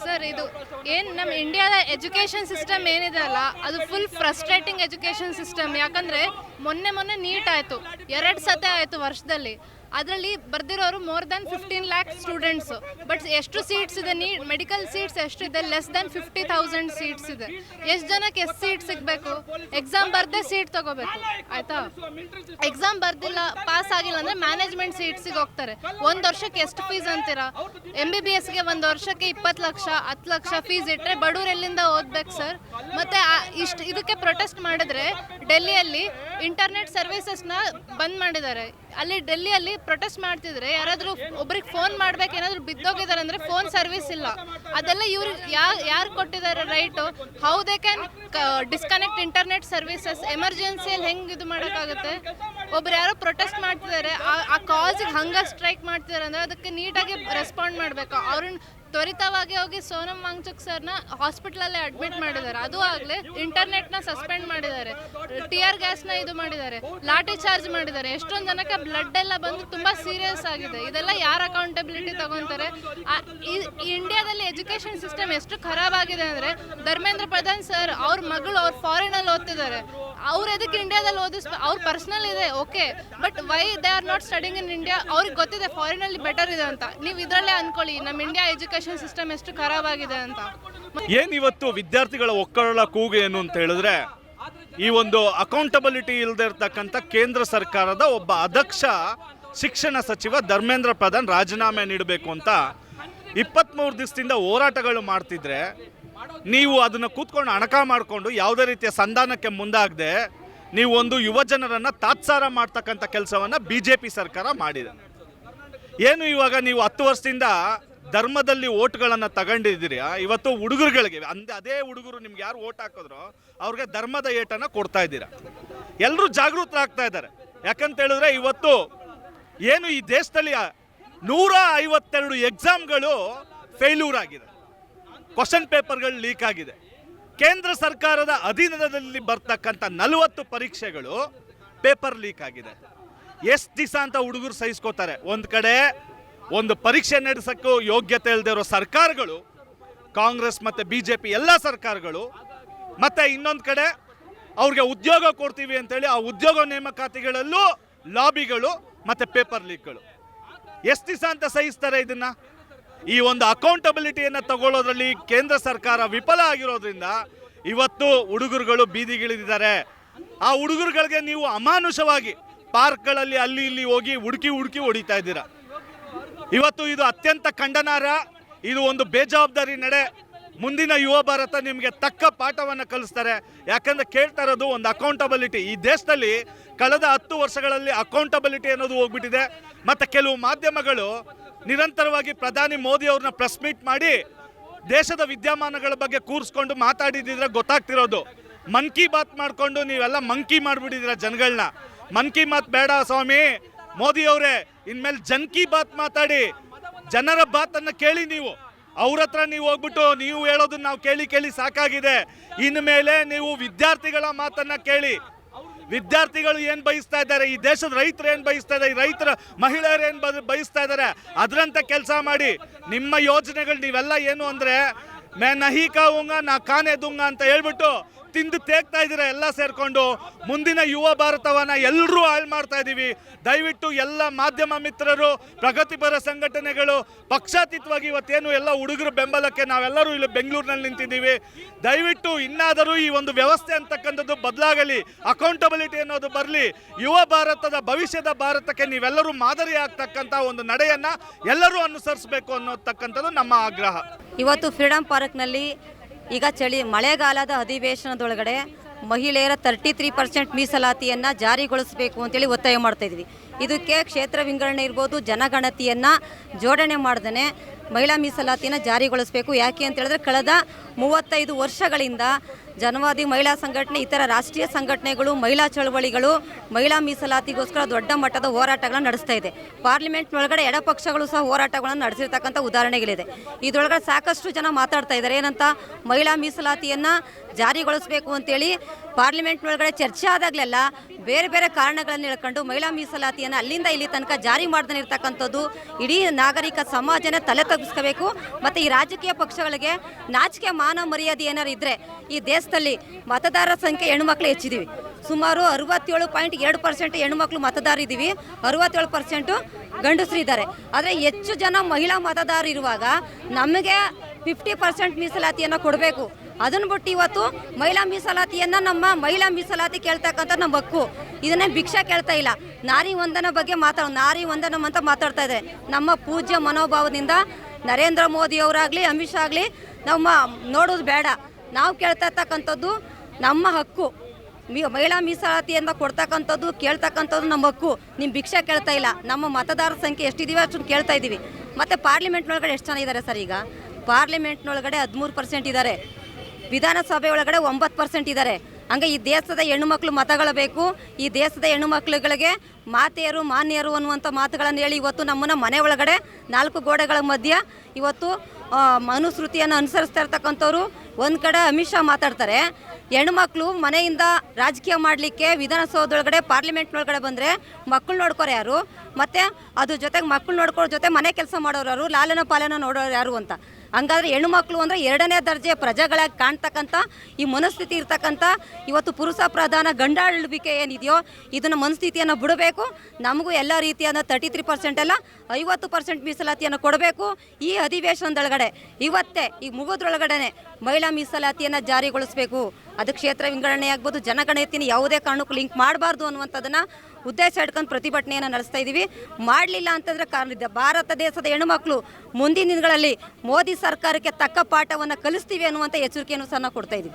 Sir, ಇದು ಏನು ನಮ್ಮ ಇಂಡಿಯಾದ ಎಜುಕೇಷನ್ ಸಿಸ್ಟಮ್ ಏನಿದೆ ಅಲ್ಲ, ಅದು ಫುಲ್ ಫ್ರಸ್ಟ್ರೇಟಿಂಗ್ ಎಜುಕೇಷನ್ ಸಿಸ್ಟಮ್. ಯಾಕಂದರೆ ಮೊನ್ನೆ ನೀಟ್ ಆಯಿತು, 2 ಸತಿ ಆಯಿತು ವರ್ಷದಲ್ಲಿ. ಅದರಲ್ಲಿ ಬರ್ದಿರೋರು more than 15 lakh students. But ಎಷ್ಟು ಸೀಟ್ಸ್ ಇದೆ, ಮೆಡಿಕಲ್ ಸೀಟ್ಸ್ ಎಷ್ಟಿದೆ? ಲೆಸ್ ದ್ಯಾನ್ 50,000 ಸೀಟ್ಸ್ ಇದೆ. ಎಷ್ಟು ಜನಕ್ಕೆ ಎಷ್ಟು ಸೀಟ್ ಸಿಗಬೇಕು? ಎಕ್ಸಾಮ್ ಬರ್ದೇ ಸೀಟ್ ತಗೋಬೇಕು, ಆಯಿತಾ? ಎಕ್ಸಾಮ್ ಬರ್ದಿಲ್ಲ, ಪಾಸ್ ಆಗಿಲ್ಲ ಅಂದರೆ ಮ್ಯಾನೇಜ್ಮೆಂಟ್ ಸೀಟ್ಸಿಗೆ ಹೋಗ್ತಾರೆ. 1 ವರ್ಷಕ್ಕೆ ಎಷ್ಟು ಫೀಸ್ ಅಂತೀರಾ? MBBSಗೆ 1 ವರ್ಷಕ್ಕೆ 20 ಲಕ್ಷ 10 ಲಕ್ಷ ಫೀಸ್ ಇಟ್ಟರೆ ಬಡವ್ರು ಎಲ್ಲಿಂದ ಓದ್ಬೇಕು ಸರ್? ಮತ್ತು ಇದಕ್ಕೆ ಪ್ರೊಟೆಸ್ಟ್ ಮಾಡಿದ್ರೆ ಡೆಲ್ಲಿಯಲ್ಲಿ ಇಂಟರ್ನೆಟ್ ಸರ್ವಿಸಸ್ನ ಬಂದ್ ಮಾಡಿದ್ದಾರೆ. ಅಲ್ಲಿ ಡೆಲ್ಲಿಯಲ್ಲಿ ಪ್ರೊಟೆಸ್ಟ್ ಮಾಡ್ತಿದ್ರೆ ಯಾರಾದರೂ ಒಬ್ರಿಗೆ ಫೋನ್ ಮಾಡ್ಬೇಕು, ಏನಾದರೂ ಬಿದ್ದೋಗಿದ್ದಾರೆ ಅಂದರೆ ಫೋನ್ ಸರ್ವಿಸ್ ಇಲ್ಲ. ಅದೆಲ್ಲ ಇವ್ರಿಗೆ ಯಾರು ಕೊಟ್ಟಿದ್ದಾರೆ right? How they can disconnect internet services? ಎಮರ್ಜೆನ್ಸಿಯಲ್ಲಿ ಹೆಂಗೆ ಇದು ಮಾಡೋಕ್ಕಾಗುತ್ತೆ? ಒಬ್ರು ಯಾರೋ ಪ್ರೊಟೆಸ್ಟ್ ಮಾಡ್ತಿದ್ದಾರೆ, ಆ ಕಾಸಿಗೆ ಹಂಗೆ ಸ್ಟ್ರೈಕ್ ಮಾಡ್ತಿದ್ದಾರೆ ಅಂದರೆ ಅದಕ್ಕೆ ನೀಟಾಗಿ ರೆಸ್ಪಾಂಡ್ ಮಾಡಬೇಕು. ಅವ್ರನ್ನ ತ್ವರಿತವಾಗಿ ಹೋಗಿ ಸೋನಂ ವಾಂಗ್ಚುಕ್ ಸರ್ನ ಹಾಸ್ಪಿಟ್ಲಲ್ಲೇ ಅಡ್ಮಿಟ್ ಮಾಡಿದ್ದಾರೆ. ಅದು ಆಗಲೇ ಇಂಟರ್ನೆಟ್ನ ಸಸ್ಪೆಂಡ್ ಮಾಡಿದ್ದಾರೆ, ಟಿಯರ್ ಗ್ಯಾಸ್ನ ಇದು ಮಾಡಿದ್ದಾರೆ, ಲಾಠಿ ಚಾರ್ಜ್ ಮಾಡಿದ್ದಾರೆ. ಎಷ್ಟೊಂದು ಜನಕ್ಕೆ ಬ್ಲಡ್ ಎಲ್ಲ ಬಂದು ತುಂಬ ಸೀರಿಯಸ್ ಆಗಿದೆ. ಇದೆಲ್ಲ ಯಾರು ಅಕೌಂಟಬಿಲಿಟಿ ತಗೊತಾರೆ? ಇಂಡಿಯಾದಲ್ಲಿ ಎಜುಕೇಷನ್ ಸಿಸ್ಟಮ್ ಎಷ್ಟು ಖರಾಬ್ ಆಗಿದೆ ಅಂದರೆ, ಧರ್ಮೇಂದ್ರ ಪ್ರಧಾನ್ ಸರ್ ಅವ್ರ ಮಗಳು ಅವ್ರು ಫಾರಿನಲ್ಲಿ ಓದ್ತಿದ್ದಾರೆ. ಅವ್ರು ಎದಕ್ಕೆ ಇಂಡಿಯಾದಲ್ಲಿ ಅವ್ರ ಪರ್ಸ್ನಲ್ ಇದೆ, okay, but why they are not studying in India? ಅವ್ರಿಗೆ ಗೊತ್ತಿದೆ ಫಾರಿನಲ್ಲಿ ಬೆಟರ್ ಇದೆ ಅಂತ. ನೀವು ಇದರಲ್ಲೇ ಅನ್ಕೊಳ್ಳಿ ನಮ್ಮ ಇಂಡಿಯಾ ಎಜುಕೇಷನ್ ಸಿಸ್ಟಮ್ ಎಷ್ಟು ಖರಾಬ್ ಆಗಿದೆ ಅಂತ. ಏನಿವತ್ತು ವಿದ್ಯಾರ್ಥಿಗಳ ಒಕ್ಕರಳ ಕೂಗು ಏನು ಅಂತ ಹೇಳಿದ್ರೆ, ಈ ಒಂದು ಅಕೌಂಟಬಿಲಿಟಿ ಇಲ್ಲದೆ ಇರತಕ್ಕಂಥ ಕೇಂದ್ರ ಸರ್ಕಾರದ ಒಬ್ಬ ಅಧ್ಯಕ್ಷ ಶಿಕ್ಷಣ ಸಚಿವ ಧರ್ಮೇಂದ್ರ ಪ್ರಧಾನ್ ರಾಜೀನಾಮೆ ನೀಡಬೇಕು ಅಂತ 23 ದಿವಸದಿಂದ ಹೋರಾಟಗಳು ಮಾಡ್ತಿದ್ರೆ, ನೀವು ಅದನ್ನು ಕೂತ್ಕೊಂಡು ಅಣಕ ಮಾಡಿಕೊಂಡು ಯಾವುದೇ ರೀತಿಯ ಸಂಧಾನಕ್ಕೆ ಮುಂದಾಗದೆ ನೀವು ಒಂದು ಯುವ ಜನರನ್ನು ತಾತ್ಸಾರ ಮಾಡ್ತಕ್ಕಂಥ ಕೆಲಸವನ್ನು BJP ಸರ್ಕಾರ ಮಾಡಿದೆ. ಏನು ಇವಾಗ ನೀವು 10 ವರ್ಷದಿಂದ ಧರ್ಮದಲ್ಲಿ ಓಟ್ಗಳನ್ನು ತಗೊಂಡಿದ್ದೀರಿ, ಇವತ್ತು ಹುಡುಗರುಗಳಿಗೆ ಅದೇ ಹುಡುಗರು ನಿಮ್ಗೆ ಯಾರು ಓಟ್ ಹಾಕಿದ್ರೋ ಅವ್ರಿಗೆ ಧರ್ಮದ ಏಟನ್ನು ಕೊಡ್ತಾ ಇದ್ದೀರಾ. ಎಲ್ಲರೂ ಜಾಗೃತರಾಗ್ತಾ ಇದ್ದಾರೆ. ಯಾಕಂತ ಹೇಳಿದ್ರೆ ಇವತ್ತು ಏನು ಈ ದೇಶದಲ್ಲಿ 152 ಎಕ್ಸಾಮ್ಗಳು ಫೇಲ್ಯೂರ್ ಆಗಿದೆ, ಕ್ವಶನ್ ಪೇಪರ್ಗಳು ಲೀಕ್ ಆಗಿದೆ. ಕೇಂದ್ರ ಸರ್ಕಾರದ ಅಧೀನದಲ್ಲಿ ಬರ್ತಕ್ಕಂಥ 40 ಪರೀಕ್ಷೆಗಳು ಪೇಪರ್ ಲೀಕ್ ಆಗಿದೆ. ಎಷ್ಟು ದಿವಸ ಅಂತ ಹುಡುಗರು ಸಹಿಸ್ಕೋತಾರೆ? ಒಂದು ಕಡೆ ಒಂದು ಪರೀಕ್ಷೆ ನಡೆಸೋಕ್ಕೂ ಯೋಗ್ಯತೆ ಇಲ್ಲದೆ ಇರೋ ಸರ್ಕಾರಗಳು, ಕಾಂಗ್ರೆಸ್ ಮತ್ತು BJP ಎಲ್ಲ ಸರ್ಕಾರಗಳು, ಮತ್ತು ಇನ್ನೊಂದು ಕಡೆ ಅವ್ರಿಗೆ ಉದ್ಯೋಗ ಕೊಡ್ತೀವಿ ಅಂತೇಳಿ ಆ ಉದ್ಯೋಗ ನೇಮಕಾತಿಗಳಲ್ಲೂ ಲಾಬಿಗಳು ಮತ್ತು ಪೇಪರ್ ಲೀಕ್ಗಳು. ಎಷ್ಟು ದಿವಸ ಅಂತ ಸಹಿಸ್ತಾರೆ ಇದನ್ನು? ಈ ಒಂದು ಅಕೌಂಟಬಿಲಿಟಿಯನ್ನು ತಗೊಳ್ಳೋದ್ರಲ್ಲಿ ಕೇಂದ್ರ ಸರ್ಕಾರ ವಿಫಲ ಆಗಿರೋದ್ರಿಂದ ಇವತ್ತು ಹುಡುಗರುಗಳು ಬೀದಿಗಿಳಿದಿದ್ದಾರೆ. ಆ ಹುಡುಗರುಗಳಿಗೆ ನೀವು ಅಮಾನುಷವಾಗಿ ಪಾರ್ಕ್ಗಳಲ್ಲಿ ಅಲ್ಲಿ ಇಲ್ಲಿ ಹೋಗಿ ಹುಡುಕಿ ಹೊಡಿತಾ ಇದ್ದೀರಾ. ಇವತ್ತು ಇದು ಅತ್ಯಂತ ಖಂಡನಾರ್ಹ. ಇದು ಒಂದು ಬೇಜವಾಬ್ದಾರಿ ನಡೆ. ಮುಂದಿನ ಯುವ ಭಾರತ ನಿಮಗೆ ತಕ್ಕ ಪಾಠವನ್ನು ಕಲಿಸ್ತಾರೆ. ಯಾಕಂದರೆ ಕೇಳ್ತಾ ಇರೋದು ಒಂದು ಅಕೌಂಟಬಿಲಿಟಿ. ಈ ದೇಶದಲ್ಲಿ ಕಳೆದ 10 ವರ್ಷಗಳಲ್ಲಿ ಅಕೌಂಟಬಿಲಿಟಿ ಅನ್ನೋದು ಹೋಗ್ಬಿಟ್ಟಿದೆ. ಮತ್ತು ಕೆಲವು ಮಾಧ್ಯಮಗಳು ನಿರಂತರವಾಗಿ ಪ್ರಧಾನಿ ಮೋದಿ ಅವ್ರನ್ನ ಪ್ರೆಸ್ ಮೀಟ್ ಮಾಡಿ ದೇಶದ ವಿದ್ಯಮಾನಗಳ ಬಗ್ಗೆ ಕೂರಿಸ್ಕೊಂಡು ಮಾತಾಡಿದ್ರೆ ಗೊತ್ತಾಗ್ತಿರೋದು. ಮನ್ ಕಿ ಬಾತ್ ಮಾಡಿಕೊಂಡು ನೀವೆಲ್ಲ ಮಂಕಿ ಮಾಡಿಬಿಟ್ಟಿದ್ದೀರ ಜನಗಳನ್ನ. ಮನ್ ಕಿ ಬಾತ್ ಬೇಡ ಸ್ವಾಮಿ ಮೋದಿ ಅವರೇ, ಇನ್ಮೇಲೆ ಜನ್ ಕಿ ಬಾತ್ ಮಾತಾಡಿ, ಜನರ ಬಾತನ್ನು ಕೇಳಿ. ನೀವು ಅವ್ರ ಹತ್ರ ನೀವು ಹೋಗ್ಬಿಟ್ಟು ನೀವು ಹೇಳೋದನ್ನ ನಾವು ಕೇಳಿ ಸಾಕಾಗಿದೆ. ಇನ್ಮೇಲೆ ನೀವು ವಿದ್ಯಾರ್ಥಿಗಳ ಮಾತನ್ನು ಕೇಳಿ. ವಿದ್ಯಾರ್ಥಿಗಳು ಏನು ಬಯಸ್ತಾ ಇದ್ದಾರೆ, ಈ ದೇಶದ ರೈತರು ಏನು ಬಯಸ್ತಾ ಇದ್ದಾರೆ, ಈ ರೈತರ ಮಹಿಳೆಯರು ಏನು ಬಯಸ್ತಾ ಇದ್ದಾರೆ, ಅದರಂತೆ ಕೆಲಸ ಮಾಡಿ. ನಿಮ್ಮ ಯೋಜನೆಗಳು ನೀವೆಲ್ಲ ಏನು ಅಂದರೆ ಮೇ ನಹಿ ಕಾವುಂಗ ನಾ ಕಾನೆ ದುಂಗ ಅಂತ ಹೇಳ್ಬಿಟ್ಟು ತಿಂದು ತೇಗ್ತಾ ಇದ್ದೀರಾ ಎಲ್ಲ ಸೇರಿಕೊಂಡು. ಮುಂದಿನ ಯುವ ಭಾರತವನ್ನು ಎಲ್ಲರೂ ಹಾಳು ಮಾಡ್ತಾ ಇದ್ದೀವಿ. ದಯವಿಟ್ಟು ಎಲ್ಲ ಮಾಧ್ಯಮ ಮಿತ್ರರು, ಪ್ರಗತಿಪರ ಸಂಘಟನೆಗಳು ಪಕ್ಷಾತೀತವಾಗಿ ಇವತ್ತೇನು ಎಲ್ಲ ಹುಡುಗರು ಬೆಂಬಲಕ್ಕೆ ನಾವೆಲ್ಲರೂ ಇಲ್ಲಿ ಬೆಂಗಳೂರಿನಲ್ಲಿ ನಿಂತಿದ್ದೀವಿ. ದಯವಿಟ್ಟು ಇನ್ನಾದರೂ ಈ ಒಂದು ವ್ಯವಸ್ಥೆ ಅಂತಕ್ಕಂಥದ್ದು ಬದಲಾಗಲಿ, ಅಕೌಂಟಬಿಲಿಟಿ ಅನ್ನೋದು ಬರಲಿ. ಯುವ ಭಾರತದ ಭವಿಷ್ಯದ ಭಾರತಕ್ಕೆ ನೀವೆಲ್ಲರೂ ಮಾದರಿ ಆಗ್ತಕ್ಕಂಥ ಒಂದು ನಡೆಯನ್ನು ಎಲ್ಲರೂ ಅನುಸರಿಸಬೇಕು ಅನ್ನೋತಕ್ಕಂಥದ್ದು ನಮ್ಮ ಆಗ್ರಹ. ಇವತ್ತು ಫ್ರೀಡಂ ಪಾರ್ಕ್ನಲ್ಲಿ ಈಗ ಮಳೆಗಾಲದ ಅಧಿವೇಶನದೊಳಗಡೆ ಮಹಿಳೆಯರ 33% ಮೀಸಲಾತಿಯನ್ನು ಜಾರಿಗೊಳಿಸಬೇಕು ಅಂತೇಳಿ ಒತ್ತಾಯ ಮಾಡ್ತಾ ಇದ್ವಿ. ಇದಕ್ಕೆ ಕ್ಷೇತ್ರ ವಿಂಗಡಣೆ ಇರ್ಬೋದು, ಜನಗಣತಿಯನ್ನು ಜೋಡಣೆ ಮಾಡ್ದೇ ಮಹಿಳಾ ಮೀಸಲಾತಿಯನ್ನು ಜಾರಿಗೊಳಿಸಬೇಕು. ಯಾಕೆ ಅಂತ ಹೇಳಿದ್ರೆ ಕಳೆದ 35 ವರ್ಷಗಳಿಂದ ಜನವಾದಿ ಮಹಿಳಾ ಸಂಘಟನೆ, ಇತರ ರಾಷ್ಟ್ರೀಯ ಸಂಘಟನೆಗಳು, ಮಹಿಳಾ ಚಳವಳಿಗಳು ಮಹಿಳಾ ಮೀಸಲಾತಿಗೋಸ್ಕರ ದೊಡ್ಡ ಮಟ್ಟದ ಹೋರಾಟಗಳನ್ನು ನಡೆಸ್ತಾ ಇದೆ. ಪಾರ್ಲಿಮೆಂಟ್ ಒಳಗಡೆ ಎಡಪಕ್ಷಗಳು ಸಹ ಹೋರಾಟಗಳನ್ನು ನಡೆಸಿರ್ತಕ್ಕಂಥ ಉದಾಹರಣೆಗಳಿದೆ. ಇದರೊಳಗಡೆ ಸಾಕಷ್ಟು ಜನ ಮಾತಾಡ್ತಾ ಇದ್ದಾರೆ ಏನಂತ, ಮಹಿಳಾ ಮೀಸಲಾತಿಯನ್ನು ಜಾರಿಗೊಳಿಸಬೇಕು ಅಂತೇಳಿ ಪಾರ್ಲಿಮೆಂಟ್ ಒಳಗಡೆ ಚರ್ಚೆ ಆದಾಗಲೆಲ್ಲ ಬೇರೆ ಬೇರೆ ಕಾರಣಗಳನ್ನು ಹೇಳ್ಕೊಂಡು ಮಹಿಳಾ ಮೀಸಲಾತಿಯನ್ನು ಅಲ್ಲಿಂದ ಇಲ್ಲಿ ತನಕ ಜಾರಿ ಮಾಡ್ದೇ ಇರ್ತಕ್ಕಂಥದ್ದು ಇಡೀ ನಾಗರಿಕ ಸಮಾಜನ ತಲೆ ತಗ್ಗಿಸ್ಕೋಬೇಕು. ಮತ್ತು ಈ ರಾಜಕೀಯ ಪಕ್ಷಗಳಿಗೆ ನಾಚಿಕೆ ಮಾನ ಮರ್ಯಾದೆ ಏನಾರು ಇದ್ದರೆ, ಈ ದೇಶದಲ್ಲಿ ಮತದಾರರ ಸಂಖ್ಯೆ ಹೆಣ್ಮಕ್ಳು ಹೆಚ್ಚಿದ್ದೀವಿ. ಸುಮಾರು 67.2% ಹೆಣ್ಮಕ್ಳು ಮತದಾರರಿದ್ದೀವಿ, 67% ಗಂಡಸರಿದ್ದಾರೆ. ಆದರೆ ಹೆಚ್ಚು ಜನ ಮಹಿಳಾ ಮತದಾರರು ಇರುವಾಗ ನಮಗೆ 50% ಮೀಸಲಾತಿಯನ್ನು ಕೊಡಬೇಕು. ಅದನ್ನು ಬಿಟ್ಟು ಇವತ್ತು ಮಹಿಳಾ ಮೀಸಲಾತಿಯನ್ನು ನಮ್ಮ ಮಹಿಳಾ ಮೀಸಲಾತಿ ಕೇಳ್ತಕ್ಕಂಥ ನಮ್ಮ ಹಕ್ಕು. ಇದನ್ನೇ ಭಿಕ್ಷೆ ಕೇಳ್ತಾ ಇಲ್ಲ. ನಾರಿ ವಂದನ ಬಗ್ಗೆ ನಾರಿ ವಂದನಂ ಅಂತ ಮಾತಾಡ್ತಾ ಇದೆ. ನಮ್ಮ ಪೂಜ್ಯ ಮನೋಭಾವದಿಂದ ನರೇಂದ್ರ ಮೋದಿ ಅವರಾಗಲಿ ಅಮಿತ್ ಶಾ ಆಗಲಿ ನಮ್ಮ ನೋಡೋದು ಬೇಡ. ನಾವು ಕೇಳ್ತಾ ಇರ್ತಕ್ಕಂಥದ್ದು ನಮ್ಮ ಹಕ್ಕು. ಮಹಿಳಾ ಮೀಸಲಾತಿಯಿಂದ ಕೊಡ್ತಕ್ಕಂಥದ್ದು ಕೇಳ್ತಕ್ಕಂಥದ್ದು ನಮ್ಮ ಹಕ್ಕು. ನಿಮ್ಮ ಭಿಕ್ಷೆ ಕೇಳ್ತಾ ಇಲ್ಲ. ನಮ್ಮ ಮತದಾರರ ಸಂಖ್ಯೆ ಎಷ್ಟಿದ್ದೀವಿ ಅಷ್ಟು ಕೇಳ್ತಾ ಇದ್ದೀವಿ. ಮತ್ತು ಪಾರ್ಲಿಮೆಂಟ್ನೊಳಗಡೆ ಎಷ್ಟು ಜನ ಇದ್ದಾರೆ ಸರ್? ಈಗ ಪಾರ್ಲಿಮೆಂಟ್ನೊಳಗಡೆ 13% ಇದ್ದಾರೆ, ವಿಧಾನಸಭೆ ಒಳಗಡೆ 9% ಇದ್ದಾರೆ. ಹಂಗೆ ಈ ದೇಶದ ಹೆಣ್ಣುಮಕ್ಳು ಮತಗಳು ಬೇಕು. ಈ ದೇಶದ ಹೆಣ್ಣುಮಕ್ಳುಗಳಿಗೆ ಮಾತೆಯರು ಮಾನ್ಯರು ಅನ್ನುವಂಥ ಮಾತುಗಳನ್ನು ಹೇಳಿ ಇವತ್ತು ನಮ್ಮನ್ನು ಮನೆ ಒಳಗಡೆ 4 ಗೋಡೆಗಳ ಮಧ್ಯೆ ಇವತ್ತು ಮನುಸ್ಮೃತಿಯನ್ನು ಅನುಸರಿಸ್ತಾ ಇರ್ತಕ್ಕಂಥವ್ರು. ಒಂದು ಕಡೆ ಅಮಿತ್ ಶಾ ಮಾತಾಡ್ತಾರೆ, ಹೆಣ್ಮಕ್ಳು ಮನೆಯಿಂದ ರಾಜಕೀಯ ಮಾಡಲಿಕ್ಕೆ ವಿಧಾನಸೌಧದೊಳಗಡೆ ಪಾರ್ಲಿಮೆಂಟ್ನೊಳಗಡೆ ಬಂದರೆ ಮಕ್ಕಳು ನೋಡ್ಕೋರು ಯಾರು, ಮತ್ತು ಅದ್ರ ಜೊತೆಗೆ ಮಕ್ಕಳು ನೋಡ್ಕೊಳ್ಳೋ ಜೊತೆ ಮನೆ ಕೆಲಸ ಮಾಡೋರು ಯಾರು, ಲಾಲನ ಪಾಲನ ನೋಡೋರು ಯಾರು ಅಂತ. ಹಂಗಾದ್ರೆ ಹೆಣ್ಣುಮಕ್ಳು ಅಂದರೆ 2ನೇ ದರ್ಜೆ ಪ್ರಜೆಗಳಾಗಿ ಕಾಣ್ತಕ್ಕಂಥ ಈ ಮನಸ್ಥಿತಿ ಇರ್ತಕ್ಕಂಥ ಇವತ್ತು ಪುರುಷ ಪ್ರಧಾನ ಗಂಡಾಳ್ವಿಕೆ ಏನಿದೆಯೋ ಇದನ್ನು ಮನಸ್ಥಿತಿಯನ್ನು ಬಿಡಬೇಕು. ನಮಗೂ ಎಲ್ಲ ರೀತಿಯಾದ 33% ಅಲ್ಲ 50% ಮೀಸಲಾತಿಯನ್ನು ಕೊಡಬೇಕು. ಈ ಅಧಿವೇಶನದೊಳಗಡೆ ಇವತ್ತೇ ಈ ಮುಗಿದ್ರೊಳಗಡೆ ಮಹಿಳಾ ಮೀಸಲಾತಿಯನ್ನು ಜಾರಿಗೊಳಿಸಬೇಕು. ಅದು ಕ್ಷೇತ್ರ ವಿಂಗಡಣೆ ಆಗ್ಬೋದು, ಜನಗಣತಿನ ಯಾವುದೇ ಕಾರಣಕ್ಕೂ ಲಿಂಕ್ ಮಾಡಬಾರ್ದು ಅನ್ನುವಂಥದ್ದನ್ನು ಉದ್ದೇಶ ಇಟ್ಕೊಂಡು ಪ್ರತಿಭಟನೆಯನ್ನು ನಡೆಸ್ತಾ ಇದ್ದೀವಿ. ಮಾಡಲಿಲ್ಲ ಅಂತಂದರೆ ಕಾರಣ ಭಾರತ ದೇಶದ ಹೆಣ್ಣುಮಕ್ಕಳು ಮುಂದಿನ ದಿನಗಳಲ್ಲಿ ಮೋದಿ ಸರ್ಕಾರಕ್ಕೆ ತಕ್ಕ ಪಾಠವನ್ನು ಕಲಿಸ್ತೀವಿ ಅನ್ನುವಂಥ ಎಚ್ಚರಿಕೆಯನ್ನು ಸಹ ನಾವು ಕೊಡ್ತಾ ಇದ್ದೀವಿ.